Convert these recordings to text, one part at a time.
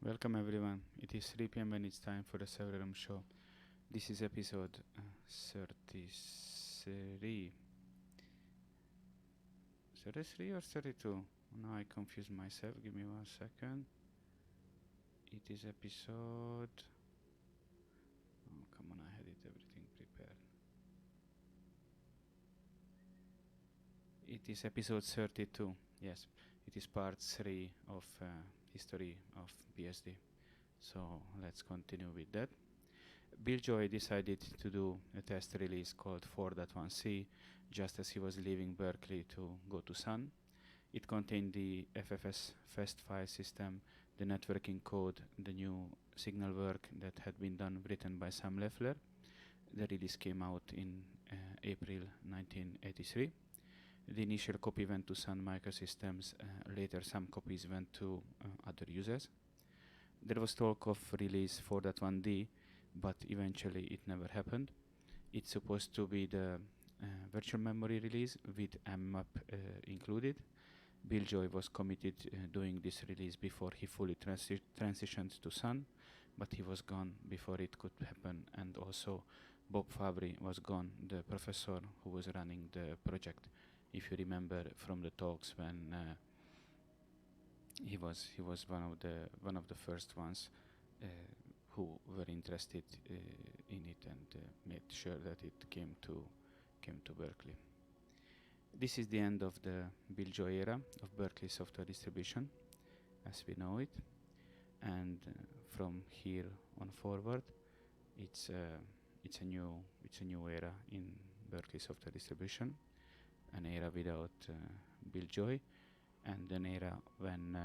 Welcome everyone. It is 3 p.m. and it's time for the Server Room Show. This is episode 33. 33 or 32? Now I confuse myself. Give me 1 second. It is episode... Oh, come on, I had it everything prepared. It is episode 32. Yes, it is part 3 of History of BSD. So let's continue with that. Bill Joy decided to do a test release called 4.1c just as he was leaving Berkeley to go to Sun. It contained the FFS fast file system, the networking code, the new signal work that had been done written by Sam Leffler. The release came out in April 1983. The initial copy went to Sun Microsystems, later some copies went to other users. There was talk of release 4.1d, but eventually it never happened. It's supposed to be the virtual memory release with mmap included. Bill Joy was committed doing this release before he fully transitioned to Sun, but he was gone before it could happen, and also Bob Fabry was gone, the professor who was running the project. If you remember from the talks when he was one of the first ones who were interested in it and made sure that it came to Berkeley. This is the end of the Bill Joy era of Berkeley software distribution as we know it, and from here on forward it's a new era in Berkeley software distribution, an era without Bill Joy, and an era when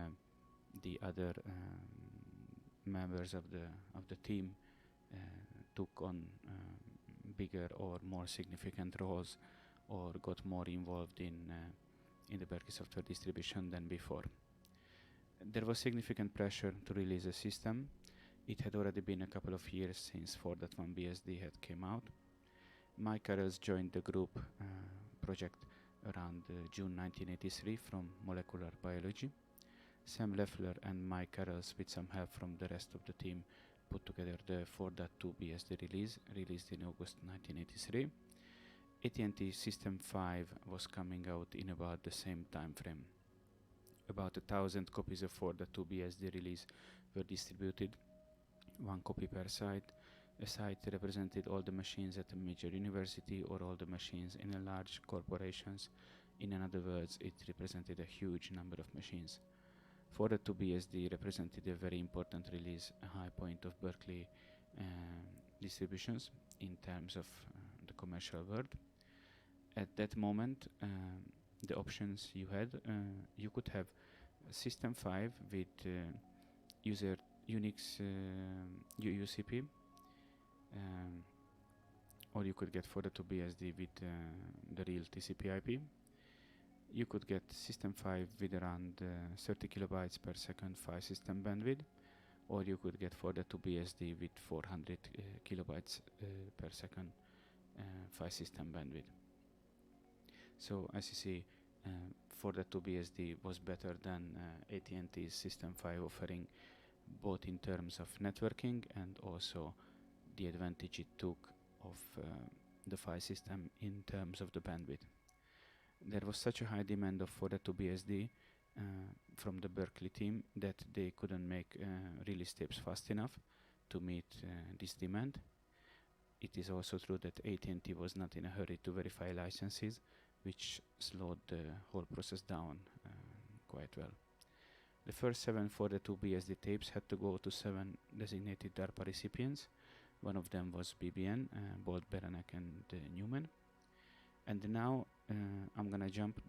the other members of the team took on bigger or more significant roles or got more involved in the Berkeley software distribution than before. There was significant pressure to release a system. It had already been a couple of years since 4.1BSD had came out. Mike Carroll joined the group project around June 1983 from molecular biology. Sam Leffler and Mike Carroll, with some help from the rest of the team, put together the 4.2BSD release, released in August 1983. AT&T System 5 was coming out in about the same time frame. About 1,000 copies of 4.2BSD release were distributed, 1 copy per site. A site represented all the machines at a major university or all the machines in a large corporations. In other words, it represented a huge number of machines. 4.2BSD represented a very important release, a high point of Berkeley distributions in terms of the commercial world. At that moment, the options you had, you could have System 5 with user Unix UCP, or you could get 4.2BSD with the real TCP/IP. You could get System 5 with around 30 kilobytes per second file system bandwidth, or you could get 4.2BSD with 400 kilobytes per second file system bandwidth. So as you see, 4.2BSD was better than AT&T's System 5 offering, both in terms of networking and also the advantage it took of the file system in terms of the bandwidth. There was such a high demand of 4.2BSD from the Berkeley team that they couldn't make release tapes fast enough to meet this demand. It is also true that AT&T was not in a hurry to verify licenses, which slowed the whole process down quite well. The first 7 4.2BSD tapes had to go to 7 designated DARPA recipients. One of them was BBN, Bolt, Beranek and Newman. And now I'm gonna jump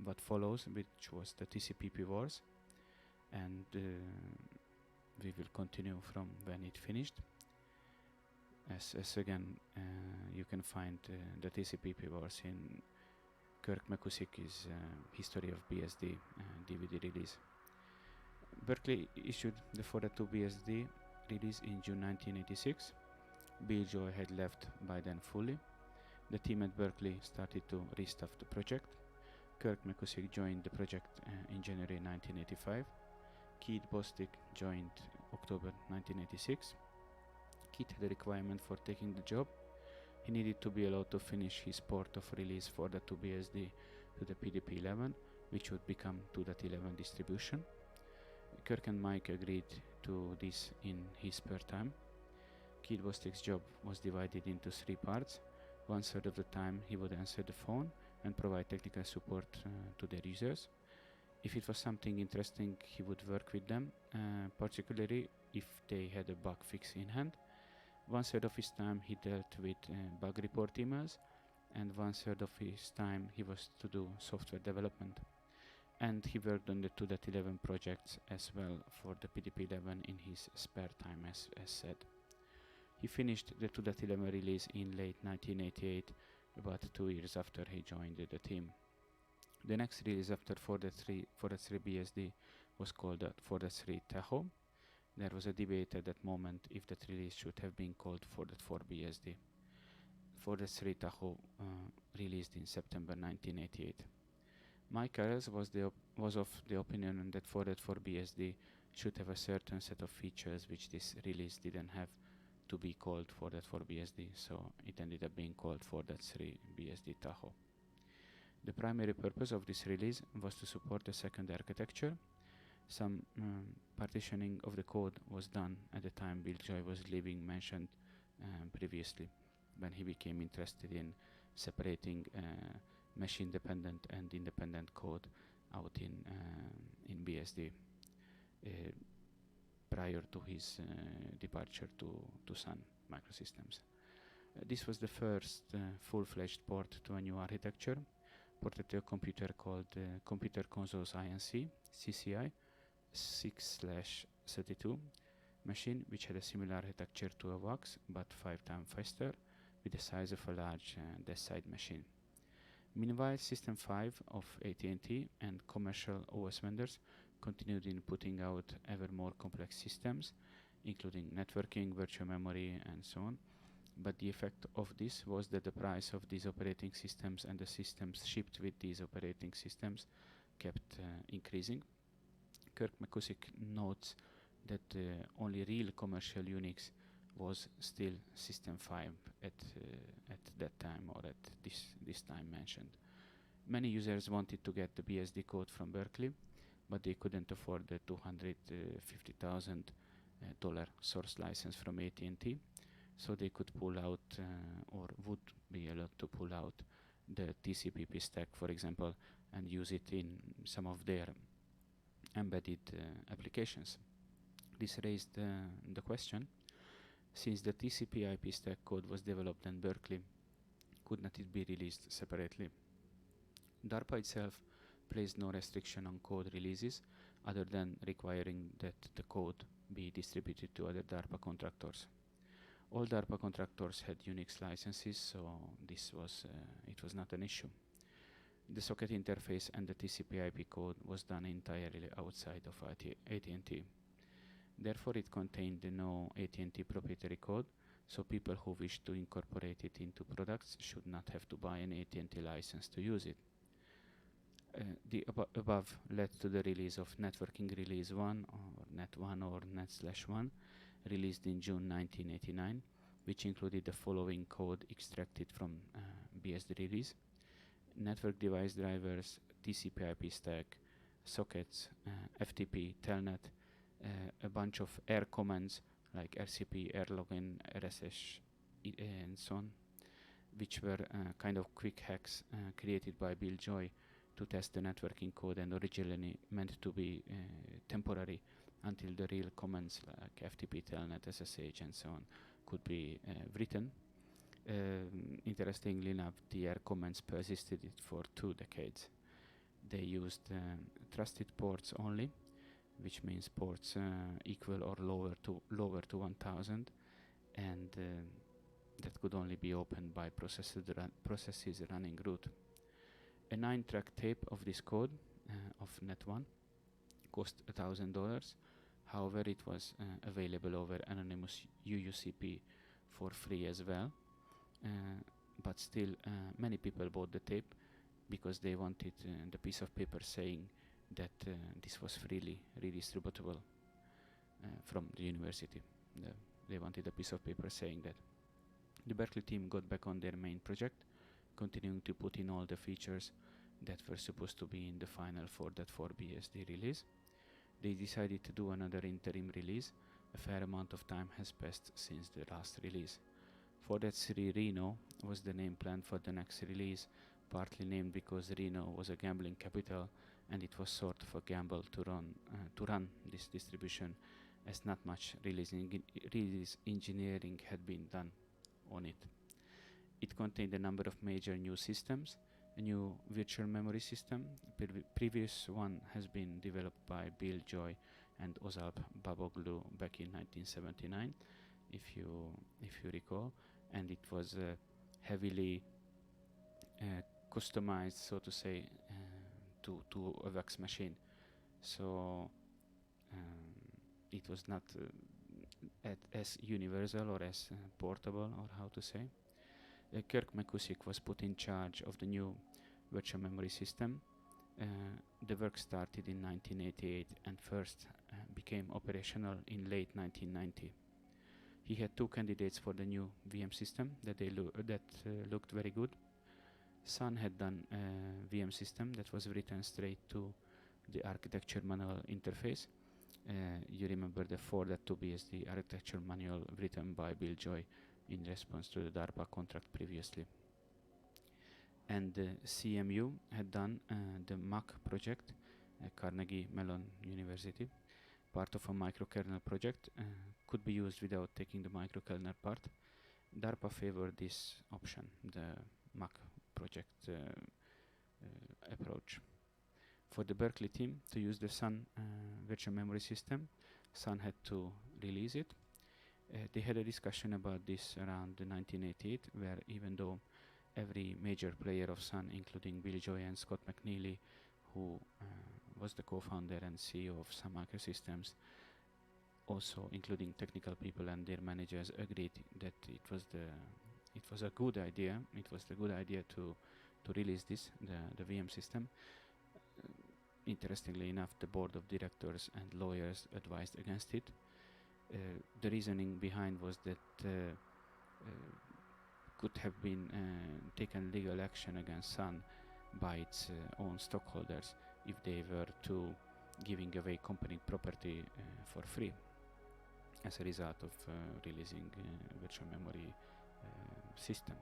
what follows, which was the TCP/IP wars, and we will continue from when it finished. As again, you can find the TCP/IP wars in Kirk Mckusick's History of BSD DVD release. Berkeley issued the 4.2BSD release in June 1986. Bill Joy had left by then fully. The team at Berkeley started to restaff the project. Kirk Mckusick joined the project in January 1985. Keith Bostic joined October 1986. Keith had a requirement for taking the job. He needed to be allowed to finish his port of release for the 2BSD to the PDP-11, which would become 2.11 distribution. Kirk and Mike agreed to this in his spare time. Keith Bostic's job was divided into 3 parts. 1/3 of the time he would answer the phone and provide technical support to their users. If it was something interesting, he would work with them, particularly if they had a bug fix in hand. 1/3 of his time he dealt with bug report emails, and 1/3 of his time he was to do software development. And he worked on the 2.11 projects as well for the PDP-11 in his spare time, as said. He finished the 2.11 release in late 1988, about 2 years after he joined the team. The next release after 4.3 BSD was called 4.3 Tahoe. There was a debate at that moment if that release should have been called 4.4 BSD. 4.3 Tahoe released in September 1988. Mike Carroll was of the opinion that 4.4 BSD should have a certain set of features which this release didn't have to be called 4.4 BSD, so it ended up being called 4.3 BSD Tahoe. The primary purpose of this release was to support the second architecture. Some partitioning of the code was done at the time Bill Joy was leaving, mentioned previously, when he became interested in separating machine-dependent and independent code out in BSD prior to his departure to Sun Microsystems. This was the first full-fledged port to a new architecture, ported to a computer called Computer Consoles INC, CCI 6/32 machine, which had a similar architecture to a VAX, but 5 times faster, with the size of a large desk-side machine. Meanwhile, System 5 of AT&T and commercial OS vendors continued in putting out ever more complex systems, including networking, virtual memory, and so on. But the effect of this was that the price of these operating systems and the systems shipped with these operating systems kept increasing. Kirk Mckusick notes that the only real commercial Unix was still System 5 at that time, or at this time mentioned. Many users wanted to get the BSD code from Berkeley, but they couldn't afford the $250,000 source license from AT&T, so they could pull out or would be allowed to pull out the TCP/IP stack, for example, and use it in some of their embedded applications. This raised the question, since the TCP/IP stack code was developed in Berkeley, could not it be released separately? DARPA itself placed no restriction on code releases other than requiring that the code be distributed to other DARPA contractors. All DARPA contractors had Unix licenses, so this was it was not an issue. The socket interface and the TCP/IP code was done entirely outside of AT&T. Therefore, it contained no AT&T proprietary code, so people who wish to incorporate it into products should not have to buy an AT&T license to use it. The above led to the release of Networking Release 1, or Net1 or Net/1, released in June 1989, which included the following code extracted from BSD release: network device drivers, TCP/IP stack, sockets, FTP, telnet, a bunch of R commands like RCP, RLogin, RSS, and so on, which were kind of quick hacks created by Bill Joy to test the networking code, and originally meant to be temporary until the real commands like FTP, telnet, SSH, and so on could be written. Interestingly enough, the R commands persisted for 2 decades. They used trusted ports only, which means ports equal or lower to 1000, and that could only be opened by processes running root. A 9-track tape of this code of Net1 cost $1,000. However, it was available over anonymous UUCP for free as well. But still, many people bought the tape because they wanted the piece of paper saying that this was freely redistributable from the university. They wanted a piece of paper saying that. The Berkeley team got back on their main project, continuing to put in all the features that were supposed to be in the final 4.4 BSD release. They decided to do another interim release. A fair amount of time has passed since the last release. 4.3 Reno was the name planned for the next release, partly named because Reno was a gambling capital, and it was sort of a gamble to run this distribution, as not much release engineering had been done on it. It contained a number of major new systems. A new virtual memory system. Previous one has been developed by Bill Joy and Ozalp Baboglu back in 1979, if you recall, and it was heavily customized, so to say, to a VAX machine. So it was not as universal or as portable, or how to say. Kirk Mckusick was put in charge of the new virtual memory system. The work started in 1988 and first became operational in late 1990. He had two candidates for the new VM system that looked very good. Sun had done a VM system that was written straight to the architecture manual interface. You remember the 4.2 BSD architecture manual written by Bill Joy in response to the DARPA contract previously. And CMU had done the MAC project, Carnegie Mellon University, part of a microkernel project, could be used without taking the microkernel part. DARPA favored this option, the MAC project approach. For the Berkeley team to use the Sun virtual memory system, Sun had to release it. They had a discussion about this around 1988, where even though every major player of Sun, including Bill Joy and Scott McNeely, who was the co-founder and CEO of Sun Microsystems, also including technical people and their managers, agreed that it was a good idea. It was a good idea to release this, the VM system. Interestingly enough, the board of directors and lawyers advised against it. The reasoning behind was that could have been taken legal action against Sun by its own stockholders if they were to giving away company property for free as a result of releasing virtual memory system.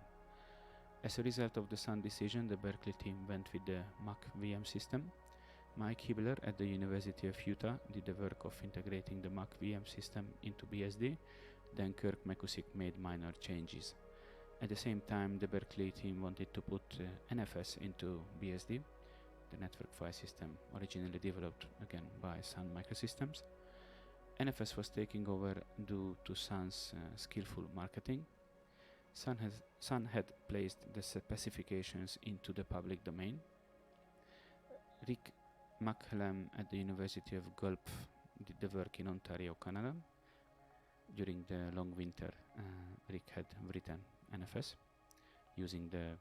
As a result of the Sun decision, the Berkeley team went with the Mac VM system. Mike Hibbeler at the University of Utah did the work of integrating the Mac VM system into BSD. Then Kirk Mckusick made minor changes. At the same time, the Berkeley team wanted to put NFS into BSD, the network file system originally developed again by Sun Microsystems. NFS was taking over due to Sun's skillful marketing. Sun had placed the specifications into the public domain. Rick McCallum at the University of Guelph did the work in Ontario, Canada. During the long winter, Rick had written NFS using the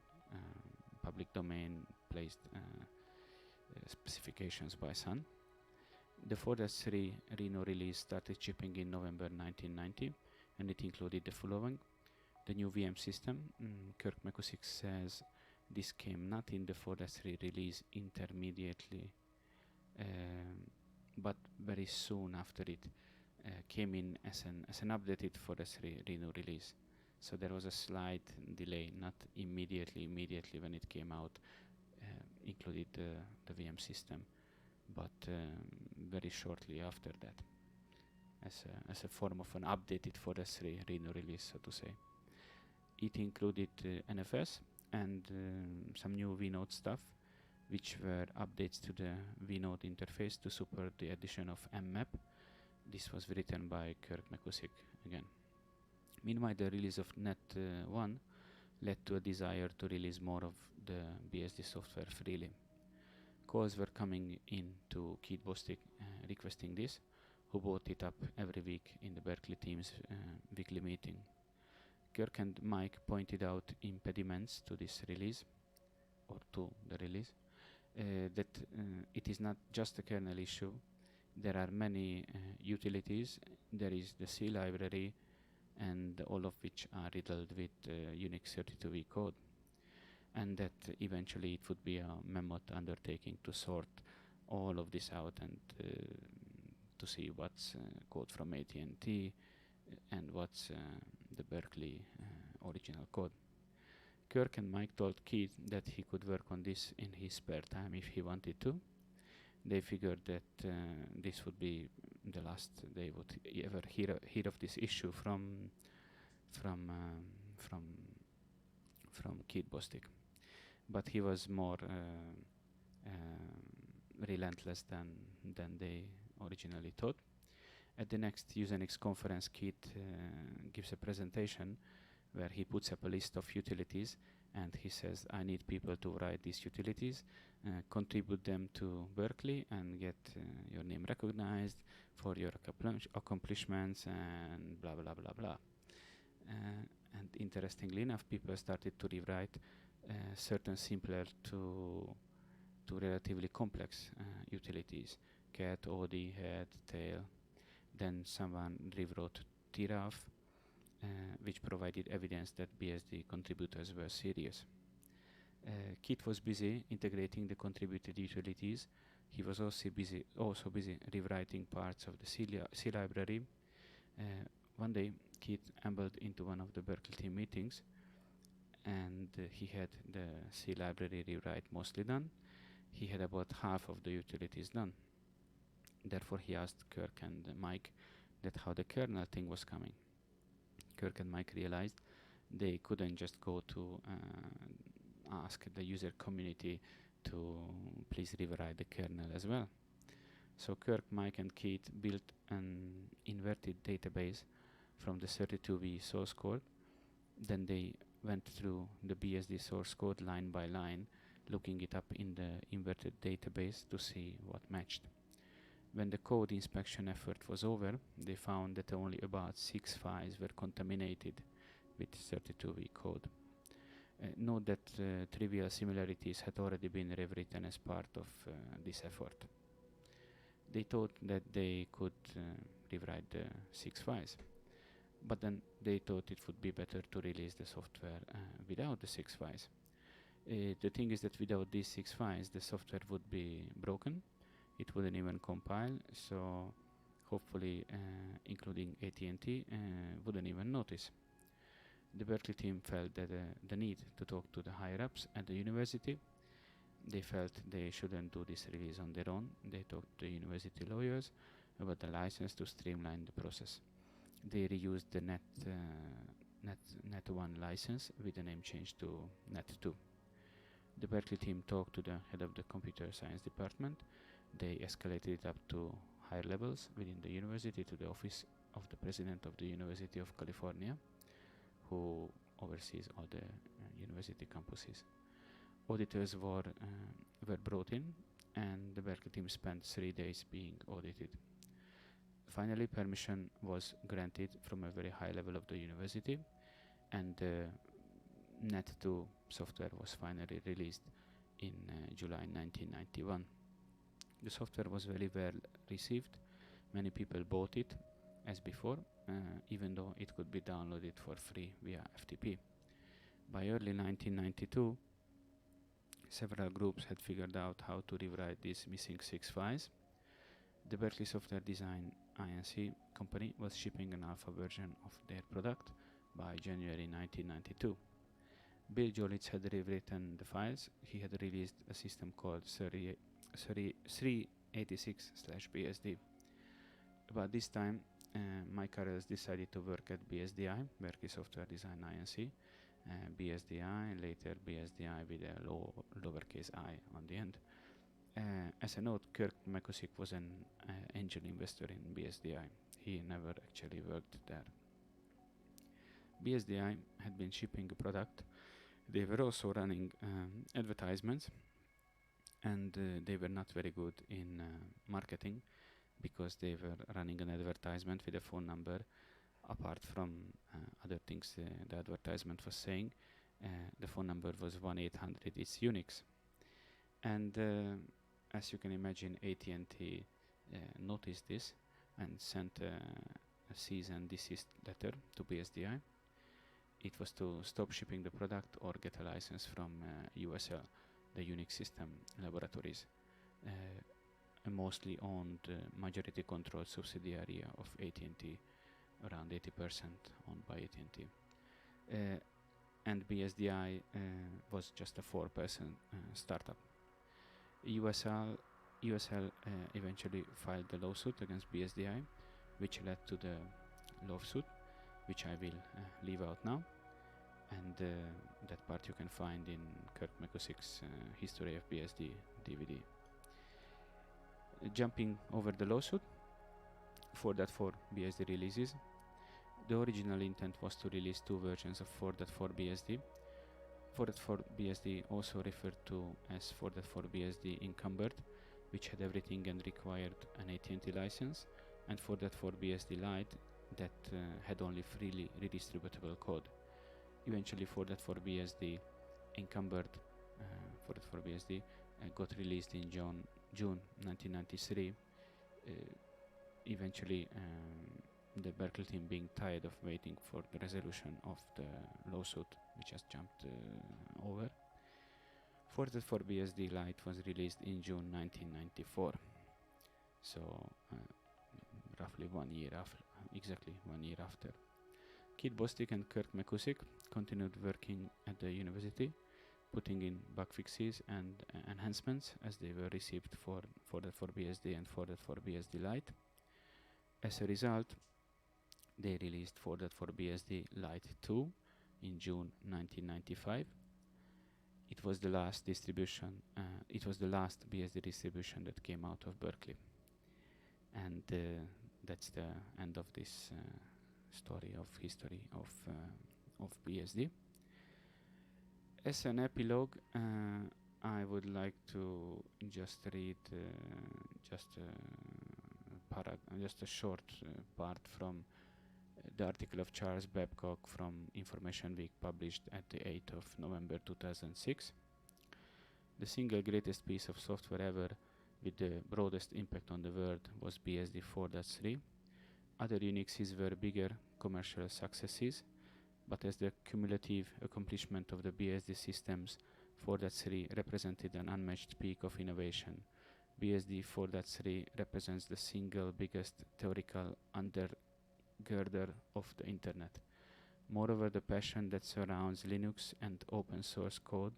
public domain placed specifications by Sun. The 4.3 Reno release started shipping in November 1990, and it included the following: the new VM system. Kirk Mckusick says this came not in the 4.3 release intermediately, but very soon after it came in as an updated 4.3 Reno release. So there was a slight delay, not immediately when it came out, included the VM system, but very shortly after that, as a form of an updated 4.3 Reno release, so to say. It included NFS and some new vNode stuff, which were updates to the vNode interface to support the addition of mmap. This was written by Kirk Mckusick again. Meanwhile, the release of Net1 led to a desire to release more of the BSD software freely. Calls were coming in to Keith Bostick requesting this, who brought it up every week in the Berkeley team's weekly meeting. Kirk and Mike pointed out impediments to this release, or to the release, that it is not just a kernel issue. There are many utilities. There is the C library, and all of which are riddled with Unix 32V code, and that eventually it would be a mammoth undertaking to sort all of this out and to see what's code from AT&T and what's the Berkeley original code. Kirk and Mike told Keith that he could work on this in his spare time if he wanted to. They figured that this would be the last they would ever hear of this issue from Keith Bostick. But he was more relentless than they originally thought. At the next Usenix conference, Keith gives a presentation where he puts up a list of utilities, and he says, I need people to write these utilities, contribute them to Berkeley, and get your name recognized for your accomplishments, and blah, blah, blah, blah. And interestingly enough, people started to rewrite certain simpler to relatively complex utilities: cat, od, head, tail. Then someone rewrote traf, which provided evidence that BSD contributors were serious. Keith was busy integrating the contributed utilities. He was also busy rewriting parts of the C library. One day, Keith ambled into one of the Berkeley team meetings, and he had the C library rewrite mostly done. He had about half of the utilities done. Therefore, he asked Kirk and Mike that how the kernel thing was coming. Kirk and Mike realized they couldn't just go to ask the user community to please rewrite the kernel as well. So Kirk, Mike, and Keith built an inverted database from the 32V source code. Then they went through the BSD source code line by line, looking it up in the inverted database to see what matched. When the code inspection effort was over, they found that only about 6 files were contaminated with 32V code. Note that trivial similarities had already been rewritten as part of this effort. They thought that they could rewrite the 6 files, but then they thought it would be better to release the software without the 6 files. The thing is that without these 6 files, the software would be broken. It wouldn't even compile, so hopefully including AT&T wouldn't even notice. The Berkeley team felt that the need to talk to the higher-ups at the university. They felt they shouldn't do this release on their own. They talked to the university lawyers about the license to streamline the process. They reused the Net1 license with the name change to Net2. The Berkeley team talked to the head of the computer science department. They escalated it up to higher levels within the university to the office of the president of the University of California, who oversees all the university campuses. Auditors were brought in, and the Berkeley team spent 3 days being audited. Finally, permission was granted from a very high level of the university, and the Net2 software was finally released in July 1991. The software was very well received. Many people bought it as before, even though it could be downloaded for free via FTP. By early 1992, several groups had figured out how to rewrite these missing 6 files. The Berkeley Software Design Inc. company was shipping an alpha version of their product by January 1992. Bill Jolitz had rewritten the files. He had released a system called 386/BSD. About this time, Mike Carrels decided to work at BSDI, Berkeley Software Design Inc., BSDI, later BSDI with a lowercase I on the end. As a note, Kirk Mckusick was an angel investor in BSDI. He never actually worked there. BSDI had been shipping a product. They were also running advertisements, and they were not very good in marketing, because they were running an advertisement with a phone number. Apart from other things the advertisement was saying, the phone number was 1-800 it's Unix. And as you can imagine, AT&T noticed this and sent a cease and desist letter to BSDI. It was to stop shipping the product or get a license from USL, the Unix System Laboratories, a mostly owned, majority-controlled subsidiary of AT&T, around 80% owned by AT&T. And BSDI was just a 4-person startup. USL eventually filed the lawsuit against BSDI, which led to the lawsuit, which I will leave out now, and that part you can find in Kirk Mckusick's History of BSD DVD. Jumping over the lawsuit, 4.4 BSD releases. The original intent was to release 2 versions of 4.4 BSD. 4.4 BSD, also referred to as 4.4 BSD encumbered, which had everything and required an AT&T license, and 4.4 BSD Lite that had only freely redistributable code. Eventually 4.4 BSD encumbered 4.4 BSD got released in June 1993. Eventually the Berkeley team being tired of waiting for the resolution of the lawsuit, which has jumped over. 4.4 BSD Lite was released in June 1994. So roughly 1 year after, exactly 1 year after. Kit Bostic and Kirk Mckusick continued working at the university, putting in bug fixes and enhancements as they were received for 4.4 BSD and 4.4 BSD Lite. As a result, they released 4.4 BSD Lite 2 in June 1995. It was the last distribution. It was the last BSD distribution that came out of Berkeley, and that's the end of this story of history of BSD. As an epilogue, I would like to just read just a short part from the article of Charles Babcock from Information Week, published at the 8th of November 2006. The single greatest piece of software ever with the broadest impact on the world was BSD 4.3. Other Unixes were bigger commercial successes, but as the cumulative accomplishment of the BSD systems, 4.3 represented an unmatched peak of innovation. BSD 4.3 represents the single biggest theoretical undergirder of the Internet. Moreover, the passion that surrounds Linux and open source code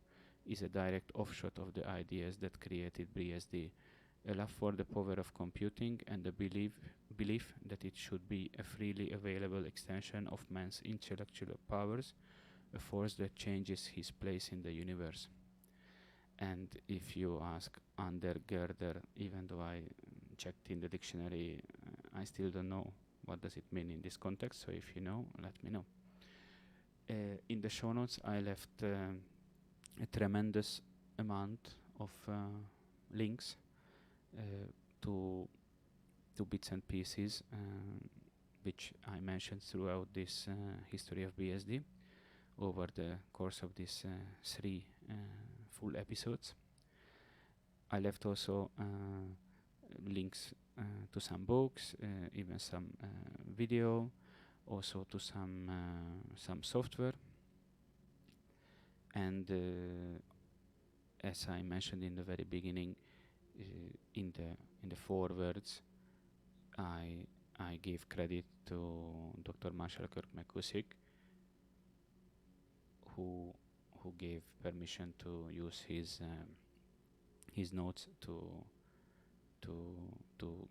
is a direct offshoot of the ideas that created BSD, a love for the power of computing and the belief that it should be a freely available extension of man's intellectual powers, a force that changes his place in the universe. And if you ask undergirder, even though I checked in the dictionary, I still don't know what does it mean in this context, so if you know, let me know. In the show notes I left a tremendous amount of links to bits and pieces which I mentioned throughout this history of BSD over the course of these 3 full episodes. I left also links to some books, even some video, also to some software, and as I mentioned in the very beginning, in the forewords, I give credit to Dr. Marshall Kirk Mckusick, who gave permission to use his notes to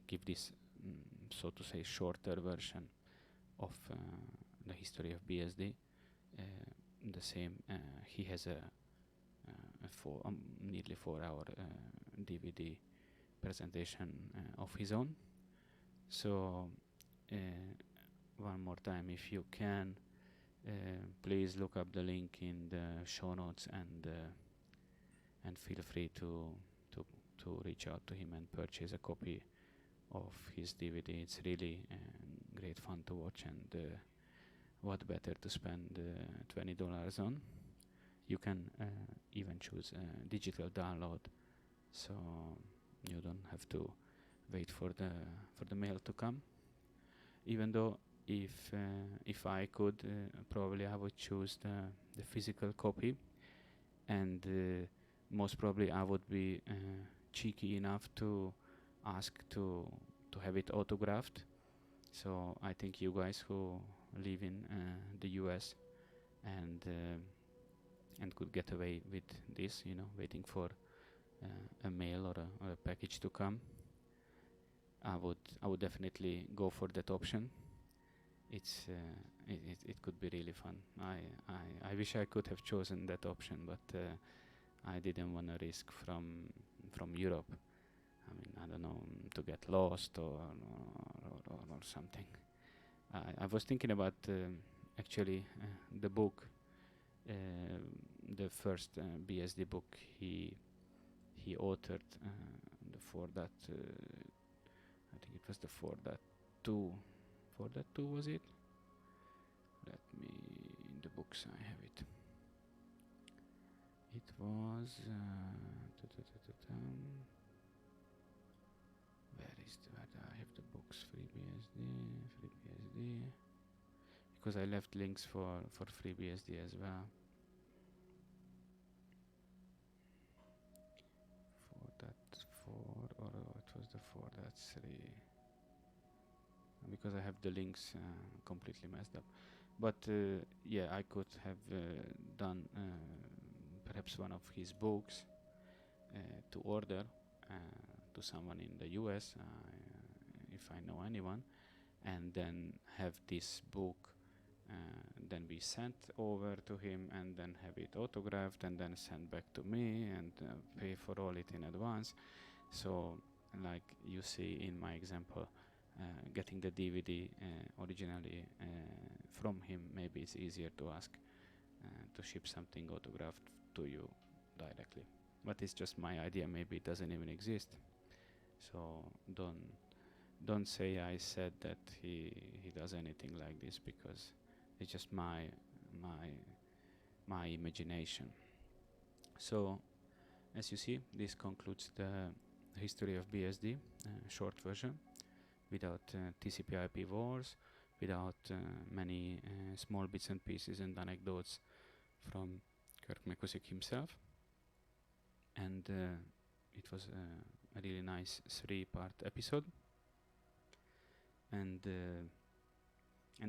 give this, so to say, shorter version of the history of BSD. The same, he has a nearly 4-hour DVD presentation of his own. So one more time, if you can, please look up the link in the show notes and feel free to reach out to him and purchase a copy of his DVD. It's really great fun to watch, and what better to spend $20 on. You can even choose a digital download so you don't have to wait for the mail to come. Even though if I could, probably I would choose the physical copy, and most probably I would be cheeky enough to ask to have it autographed. So I think you guys who live in the US and could get away with this, waiting for a mail or a package to come, I would definitely go for that option. It could be really fun. I wish I could have chosen that option, but I didn't want to risk from Europe. I mean, I don't know, to get lost or something. I was thinking about actually the book, the first BSD book he authored, the 4.2. I think it was the 4.2. 4.2 was it? Let me, in the books I have it. It was where I have the books? FreeBSD, because I left links for FreeBSD as well. 4.4 or it was the 4.3, because I have the links completely messed up. But yeah, I could have done perhaps one of his books to order to someone in the US, if I know anyone, and then have this book then be sent over to him, and then have it autographed, and then sent back to me, and pay for all it in advance. So, like you see in my example, getting the DVD originally from him, maybe it's easier to ask to ship something autographed to you directly. But it's just my idea. Maybe it doesn't even exist. So don't say I said that he does anything like this, because it's just my imagination. So, as you see, this concludes the history of BSD, short version, without TCP/IP wars, without many small bits and pieces and anecdotes from Kirk Mckusick himself. And it was a really nice 3-part episode, and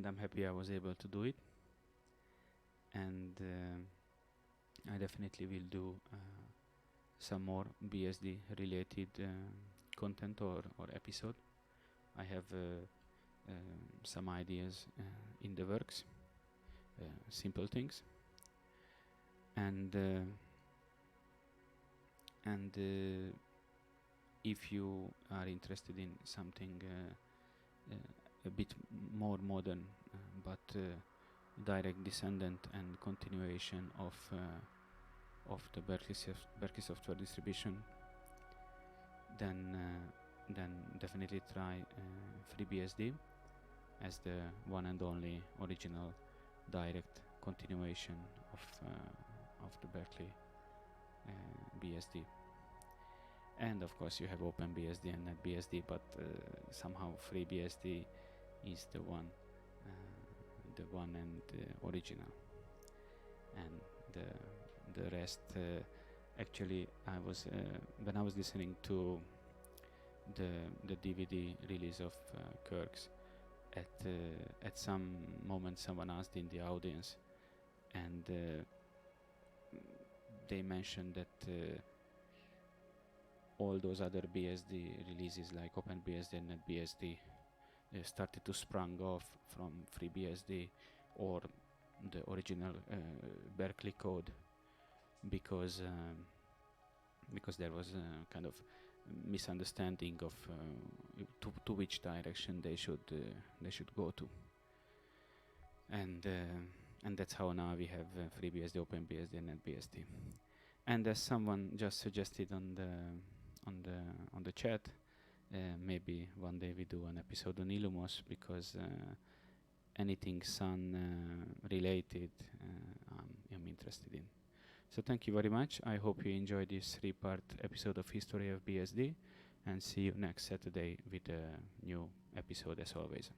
I'm happy I was able to do it. And I definitely will do some more BSD related content or episode. I have some ideas in the works, simple things, and if you are interested in something a bit more modern, but direct descendant and continuation of the Berkeley software distribution, then definitely try FreeBSD as the one and only original direct continuation of the Berkeley BSD. And of course you have OpenBSD and NetBSD, but somehow FreeBSD is the one and original, and the rest actually I was when I was listening to the DVD release of Kirk's, at some moment someone asked in the audience, and they mentioned that all those other BSD releases like OpenBSD and NetBSD started to sprung off from FreeBSD or the original Berkeley code, because there was a kind of misunderstanding of to which direction they should go to, and that's how now we have FreeBSD, OpenBSD, and NetBSD. And as someone just suggested on the chat, maybe one day we do an episode on Illumos, because anything Sun related I'm interested in. So thank you very much. I hope you enjoyed this 3-part episode of History of BSD, and see you next Saturday with a new episode as always.